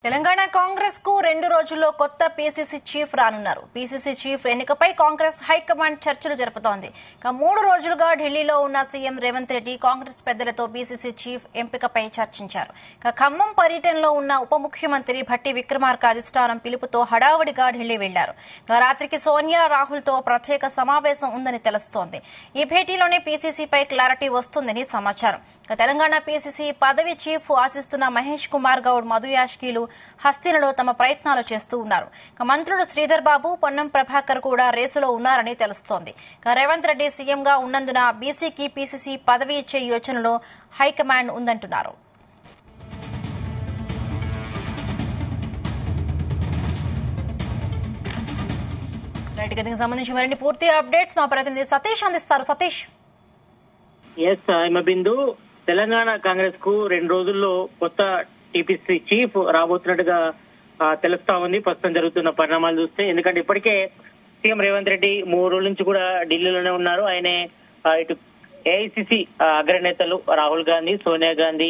తెలంగాణ కాంగ్రెస్ కు 2 రోజుల్లో కొత్త పీసీసీ చీఫ్ రానున్నారు. పీసీసీ చీఫ్ ఎన్నికపై కాంగ్రెస్ హైకమాండ్ చర్చలు జరుపుతోంది. 3 రోజులుగా ఢిల్లీలో ఉన్న సీఎం రేవంత్ రెడ్డి కాంగ్రెస్ పెద్దలతో పీసీసీ చీఫ్ ఎంపికపై చర్చించారు. ఖమ్మం పర్యటనలో ఉన్న ఉప ముఖ్యమంత్రి భట్టి విక్రమార్క అధిష్టానం పిలుపుతో హడావుడిగా ఢిల్లీ వెళ్లారు. రాత్రికి సోనియా రాహుల్ తో ప్రత్యేక సమావేశం ఉందని తెలుస్తోంది. ఈ భేటీలోనే పీసీసీపై క్లారిటీ వస్తుందని సమాచారం. తెలంగాణ పీసీసీ పదవి చీఫ్ ఆశిస్తున్న మహేష్ కుమార్ గౌడ్, మధు యాష్కీలు హస్తినలో తమ ప్రయత్నాలు చేస్తూ ఉన్నారు. మంత్రులు శ్రీధర్ బాబు, పొన్నం ప్రభాకర్ కూడా రేసులో ఉన్నారని తెలుస్తోంది. రేవంత్ రెడ్డి సీఎంగా ఉన్నందున బీసీకి పీసీసీ పదవి ఇచ్చే యోచనలో హైకమాండ్ ఉందంటున్నారు. దీనికి సంబంధించి మరిన్ని పూర్తి అప్డేట్స్ మా ప్రతినిధి సతీష్ అందిస్తారు. సతీష్. బిందు, తెలంగాణ కాంగ్రెస్ కు 2 రోజుల్లో కొత్త టీపీసీ చీఫ్ రాబోతున్నట్టుగా తెలుస్తా ఉంది ప్రస్తుతం జరుగుతున్న పరిణామాలు చూస్తే. ఎందుకంటే ఇప్పటికే సీఎం రేవంత్ రెడ్డి 3 రోజుల నుంచి కూడా ఢిల్లీలోనే ఉన్నారు. ఆయనే ఇటు ఏఐసిసి అగ్రనేతలు రాహుల్ గాంధీ, సోనియా గాంధీ,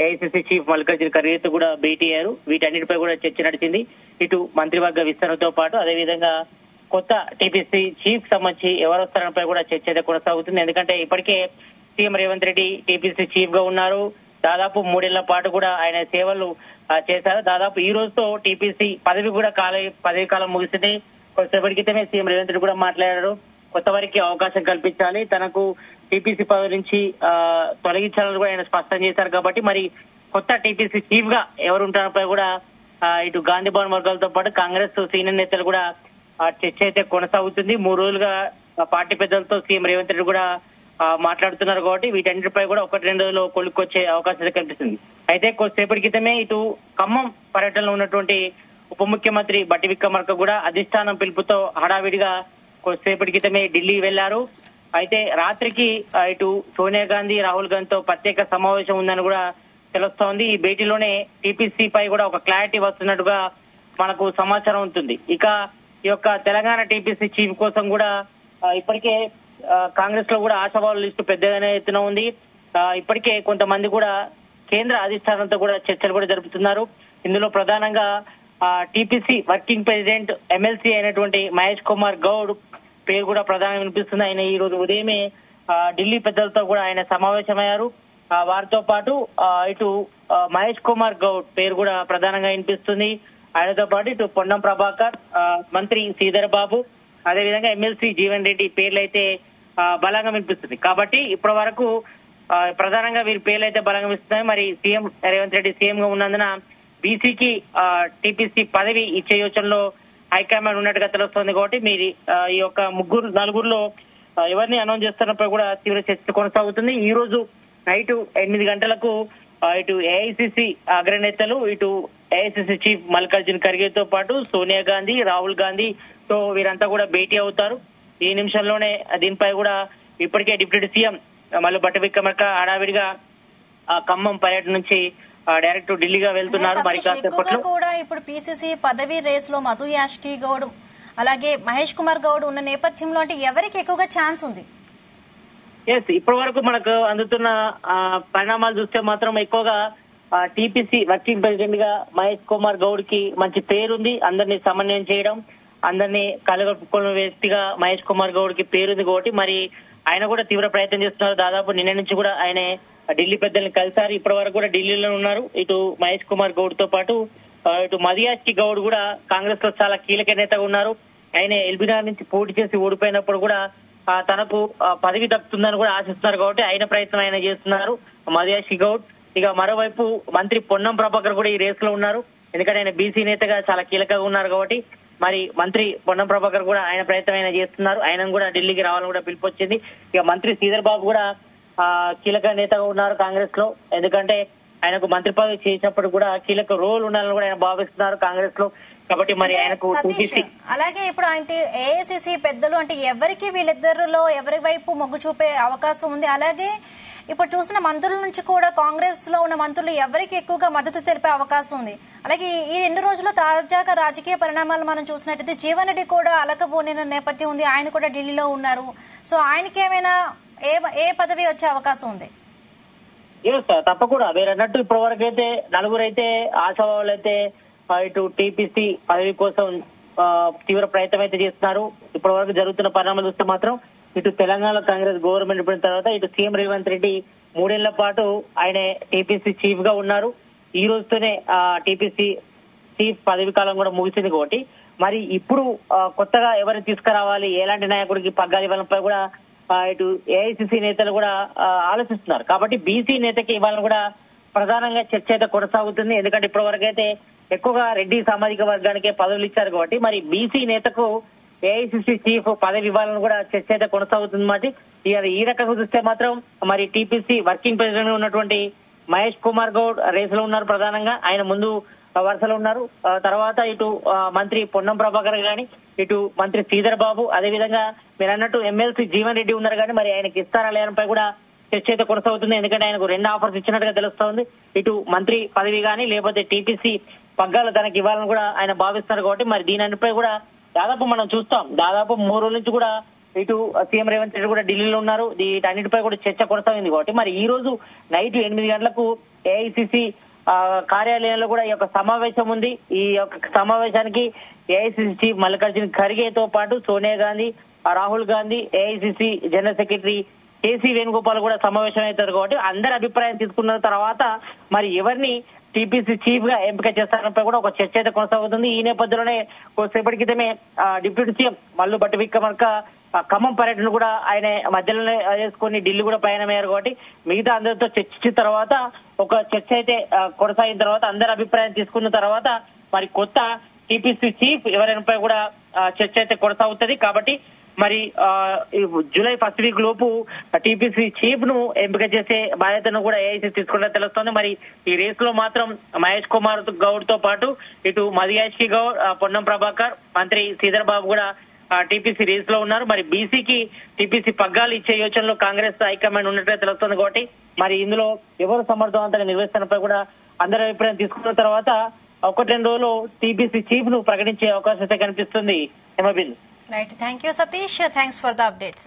ఏఐసిసి చీఫ్ మల్లికార్జున ఖర్గేతో కూడా భేటీ అయ్యారు. వీటన్నిటిపై కూడా చర్చ నడిచింది. ఇటు మంత్రివర్గ విస్తరణతో పాటు అదేవిధంగా కొత్త టీపీసీ చీఫ్ సంబంధించి ఎవరు వస్తారనిపై కూడా చర్చ అయితే కొనసాగుతుంది. ఎందుకంటే ఇప్పటికే CM Revanth Reddy TPC chief గా ఉన్నారు. దాదాపు 3 ఏళ్ల పాటు కూడా ఆయన సేవలు చేశారు. దాదాపు ఈ రోజుతో టీపీసీ పదవి కూడా పదవి కాలం ముగిసింది. కొద్దిసేపటి క్రితమే సీఎం రేవంత్ రెడ్డి కూడా మాట్లాడారు. కొత్త వారికి అవకాశం కల్పించాలి, తనకు టీపీసీ పదవి నుంచి తొలగించాలని కూడా ఆయన స్పష్టం చేశారు. కాబట్టి మరి కొత్త టీపీసీ చీఫ్ గా ఎవరు ఉంటారపై కూడా ఇటు గాంధీ భవన్ వర్గాలతో పాటు కాంగ్రెస్ సీనియర్ నేతలు కూడా చర్చ అయితే కొనసాగుతుంది. 3 రోజులుగా పార్టీ పెద్దలతో సీఎం రేవంత్ రెడ్డి కూడా మాట్లాడుతున్నారు. కాబట్టి వీటన్నిటిపై కూడా 1-2 రోజుల్లో కొలుక్కొచ్చే అవకాశం కనిపిస్తుంది. అయితే కొద్దిసేపటి క్రితమే ఇటు ఖమ్మం పర్యటనలో ఉన్నటువంటి ఉప ముఖ్యమంత్రి భట్టి విక్రమార్క కూడా అధిష్టానం పిలుపుతో హడావిడిగా కొద్దిసేపటి క్రితమే ఢిల్లీ వెళ్లారు. అయితే రాత్రికి ఇటు సోనియా గాంధీ, రాహుల్ గాంధీతో ప్రత్యేక సమావేశం ఉందని కూడా తెలుస్తోంది. ఈ భేటీలోనే టీపీసీ పై కూడా ఒక క్లారిటీ వస్తున్నట్టుగా మనకు సమాచారం ఉంటుంది. ఇక ఈ యొక్క తెలంగాణ టీపీసీ చీఫ్ కోసం కూడా ఇప్పటికే కాంగ్రెస్ లో కూడా ఆశావాహుల లిస్టు పెద్దగానే ఎత్తున ఉంది. ఇప్పటికే కొంతమంది కూడా కేంద్ర అధిష్టానంతో కూడా చర్చలు కూడా జరుపుతున్నారు. ఇందులో ప్రధానంగా టీపీసీ వర్కింగ్ ప్రెసిడెంట్ ఎమ్మెల్సీ అయినటువంటి మహేష్ కుమార్ గౌడ్ పేరు కూడా ప్రధానంగా వినిపిస్తుంది. ఆయన ఈ రోజు ఉదయమే ఢిల్లీ పెద్దలతో కూడా ఆయన సమావేశమయ్యారు. వారితో పాటు ఇటు మహేష్ కుమార్ గౌడ్ పేరు కూడా ప్రధానంగా వినిపిస్తుంది. ఆయనతో పాటు ఇటు పొన్నం ప్రభాకర్, మంత్రి శ్రీధర్ బాబు, అదేవిధంగా ఎమ్మెల్సీ జీవన్ రెడ్డి పేర్లు అయితే బలంగా వినిపిస్తుంది. కాబట్టి ఇప్పటి వరకు ప్రధానంగా వీరి పేర్లు అయితే బలంగా వినిపిస్తున్నాయి. మరి సీఎం రేవంత్ రెడ్డి సీఎం గా ఉన్నందున బీసీకి టీపీసీ పదవి ఇచ్చే యోచనలో హైకమాండ్ ఉన్నట్టుగా తెలుస్తోంది. కాబట్టి మీరు ఈ యొక్క 4 ఎవరిని అనౌన్స్ చేస్తున్నప్పుడు కూడా తీవ్ర చర్చ కొనసాగుతుంది. ఈ రోజు నైట్ 8 గంటలకు ఇటు ఏఐసిసి అగ్రనేతలు, ఇటు ఏఐసిసి చీఫ్ మల్లికార్జున ఖర్గేతో పాటు సోనియా గాంధీ, రాహుల్ గాంధీ తో వీరంతా కూడా భేటీ అవుతారు. ఈ నిమిషంలోనే దీనిపై కూడా ఇప్పటికే డిప్యూటీ సీఎం మళ్ళీ భట్టి విక్రమార్క హడావిడిగా ఖమ్మం పర్యటన నుంచి డైరెక్ట్ ఢిల్లీగా వెళ్తున్నారు. మరి కాసేపట్లో కూడా ఇప్పుడు పీసీసీ పదవి రేస్ లో మధు యాష్కి గౌడ్ అలాగే మహేష్ కుమార్ గౌడ్ ఉన్న నేపథ్యంలో అంటే ఎవరికి ఎక్కువగా ఛాన్స్ ఉంది? ఇప్పటి వరకు మనకు అందుతున్న పరిణామాలు చూస్తే మాత్రం ఎక్కువగా టీపీసీ వర్కింగ్ ప్రెసిడెంట్ గా మహేష్ కుమార్ గౌడ్ కి మంచి పేరుంది. అందరినీ సమన్వయం చేయడం, అందరినీ కలగొట్టుకున్న వ్యక్తిగా మహేష్ కుమార్ గౌడ్ కి పేరుంది. కాబట్టి మరి ఆయన కూడా తీవ్ర ప్రయత్నం చేస్తున్నారు. దాదాపు నిన్న నుంచి కూడా ఆయన ఢిల్లీ పెద్దల్ని కలిసారు. ఇప్పటి వరకు కూడా ఢిల్లీలో ఉన్నారు. ఇటు మహేష్ కుమార్ గౌడ్ తో పాటు ఇటు మధుయాష్కి గౌడ్ కూడా కాంగ్రెస్ లో చాలా కీలక నేతగా ఉన్నారు. ఆయన ఎల్బీనగర్ నుంచి పోటీ చేసి ఓడిపోయినప్పుడు కూడా తనకు పదవి దక్కుతుందని కూడా ఆశిస్తున్నారు. కాబట్టి ఆయన ప్రయత్నం ఆయన చేస్తున్నారు మధుయాష్కి గౌడ్. ఇక మరోవైపు మంత్రి పొన్నం ప్రభాకర్ కూడా ఈ రేస్ లో ఉన్నారు. ఎందుకంటే ఆయన బీసీ నేతగా చాలా కీలకంగా ఉన్నారు. కాబట్టి మరి మంత్రి పొన్నం ప్రభాకర్ కూడా ఆయన ప్రయత్నం ఆయన చేస్తున్నారు. ఆయన కూడా ఢిల్లీకి రావాలని కూడా పిలుపు వచ్చింది. ఇక మంత్రి శ్రీధర్ బాబు కూడా కీలక నేతగా ఉన్నారు కాంగ్రెస్ లో. ఎందుకంటే ఆయనకు మంత్రి పదవి చేసినప్పుడు కూడా కీలక రోల్ ఉండాలని కూడా ఆయన భావిస్తున్నారు కాంగ్రెస్ లో. కాబట్టి మరి ఆయనకు అలాగే ఇప్పుడు అంటే ఏఐసిసి పెద్దలు అంటే ఎవరికి వీళ్ళిద్దరిలో ఎవరి వైపు మొగ్గు చూపే అవకాశం ఉంది? అలాగే ఇప్పుడు చూసిన మంత్రుల నుంచి కూడా కాంగ్రెస్ లో ఉన్న మంత్రులు ఎవరికి ఎక్కువగా మద్దతు తెలిపే అవకాశం ఉంది? అలాగే ఈ 2 రోజుల్లో తాజాగా రాజకీయ పరిణామాలు మనం చూసినట్టయితే జీవన్ రెడ్డి కూడా అలకబోనిన నేపథ్యం ఉంది. ఆయన కూడా ఢిల్లీలో ఉన్నారు. సో ఆయనకి ఏమైనా ఏ పదవి వచ్చే అవకాశం ఉంది? తప్పకుండా మీరు అన్నట్టు ఇప్పటి వరకు అయితే నలుగురైతే ఆశావాళ్ళు అయితే ఇటు టీపీసీ పదవి కోసం తీవ్ర ప్రయత్నం అయితే చేస్తున్నారు. ఇప్పటి వరకు జరుగుతున్న పరిణామాలు చూస్తే మాత్రం ఇటు తెలంగాణ కాంగ్రెస్ గవర్నమెంట్ పడిన తర్వాత ఇటు సీఎం రేవంత్ రెడ్డి 3 ఏళ్ల పాటు ఆయన టీపీసీ చీఫ్ గా ఉన్నారు. ఈ రోజుతోనే టీపీసీ చీఫ్ పదవి కాలం కూడా ముగిసింది కాబట్టి మరి ఇప్పుడు కొత్తగా ఎవరిని తీసుకురావాలి, ఎలాంటి నాయకుడికి పగ్గాలు ఇవ్వాలపై కూడా ఇటు ఏఐసిసి నేతలు కూడా ఆలోచిస్తున్నారు. కాబట్టి బీసీ నేతకి ఇవ్వాలని కూడా ప్రధానంగా చర్చ అయితే కొనసాగుతుంది. ఎందుకంటే ఇప్పటి వరకు అయితే ఎక్కువగా రెడ్డి సామాజిక వర్గానికే పదవులు ఇచ్చారు కాబట్టి మరి బీసీ నేతకు ఏఐసిసి చీఫ్ పదవి ఇవ్వాలని కూడా చర్చ అయితే కొనసాగుతుంది. మరి ఈ రకంగా చూస్తే మాత్రం మరి టీపీసీ వర్కింగ్ ప్రెసిడెంట్ ఉన్నటువంటి మహేష్ కుమార్ గౌడ్ రేసులో ఉన్నారు. ప్రధానంగా ఆయన ముందు వరుసలో ఉన్నారు. తర్వాత ఇటు మంత్రి పొన్నం ప్రభాకర్ గాని, ఇటు మంత్రి శ్రీధర్ బాబు, అదేవిధంగా మీరు అన్నట్టు ఎమ్మెల్సీ జీవన్ రెడ్డి ఉన్నారు. కానీ మరి ఆయనకి ఇస్తారా లేదంపై కూడా చర్చ అయితే కొనసాగుతుంది. ఎందుకంటే ఆయనకు 2 ఆఫర్స్ ఇచ్చినట్టుగా తెలుస్తోంది. ఇటు మంత్రి పదవి గాని లేకపోతే టీపీసీ పగ్గాలు తనకి ఇవ్వాలని కూడా ఆయన భావిస్తున్నారు. కాబట్టి మరి దీనిపై కూడా దాదాపు మనం చూస్తాం. దాదాపు 3 రోజుల నుంచి కూడా ఇటు సీఎం రేవంత్ రెడ్డి కూడా ఢిల్లీలో ఉన్నారు. వీటన్నిటిపై కూడా చర్చ కొనసాగింది. కాబట్టి మరి ఈ రోజు నైట్ 8 గంటలకు ఏఐసిసి కార్యాలయంలో కూడా ఈ యొక్క సమావేశం ఉంది. ఈ యొక్క సమావేశానికి ఏఐసిసి చీఫ్ మల్లికార్జున ఖర్గేతో పాటు Sonia Gandhi, Rahul Gandhi, AICC general secretary KC Venugopal కూడా సమావేశం అవుతారు. కాబట్టి అందరి అభిప్రాయం తీసుకున్న తర్వాత మరి ఎవరిని టీపీసీ చీఫ్ గా ఎంపిక చేస్తారంపై కూడా ఒక చర్చ అయితే కొనసాగుతుంది. ఈ నేపథ్యంలోనే కొద్దిసేపటి క్రితమే డిప్యూటీ సీఎం మల్లు భట్టి విక్రమార్క ఖమ్మం పర్యటన కూడా ఆయన మధ్యలోనే చేసుకుని ఢిల్లీ కూడా ప్రయాణమయ్యారు. కాబట్టి మిగతా అందరితో చర్చించిన తర్వాత ఒక చర్చ అయితే కొనసాగిన తర్వాత అందరి అభిప్రాయం తీసుకున్న తర్వాత మరి కొత్త టీపీసీ చీఫ్ ఎవరైనా కూడా చర్చ అయితే కొనసాగుతుంది. కాబట్టి మరి జూలై 1st వీక్ లోపు టీపీసీ చీఫ్ ను ఎంపిక చేసే బాధ్యతను కూడా ఏఐసీసీ తీసుకున్నట్టు తెలుస్తోంది. మరి ఈ రేస్ లో మాత్రం మహేష్ కుమార్ గౌడ్ తో పాటు ఇటు మదియాష్కి గౌడ్, పొన్నం ప్రభాకర్, మంత్రి శ్రీధర్ బాబు కూడా టీపీసీ రేస్ లో ఉన్నారు. మరి బీసీకి టీపీసీ పగ్గాలు ఇచ్చే యోచనలో కాంగ్రెస్ హైకమాండ్ ఉన్నట్టుగా తెలుస్తోంది. కాబట్టి మరి ఇందులో ఎవరు సమర్థవంతంగా నిర్వహిస్తున్నపై కూడా అందరి అభిప్రాయం తీసుకున్న తర్వాత 1-2 రోజులు టీపీసీ చీఫ్ ను ప్రకటించే అవకాశం అయితే కనిపిస్తుంది. Right, thank you Satish, thanks for the updates.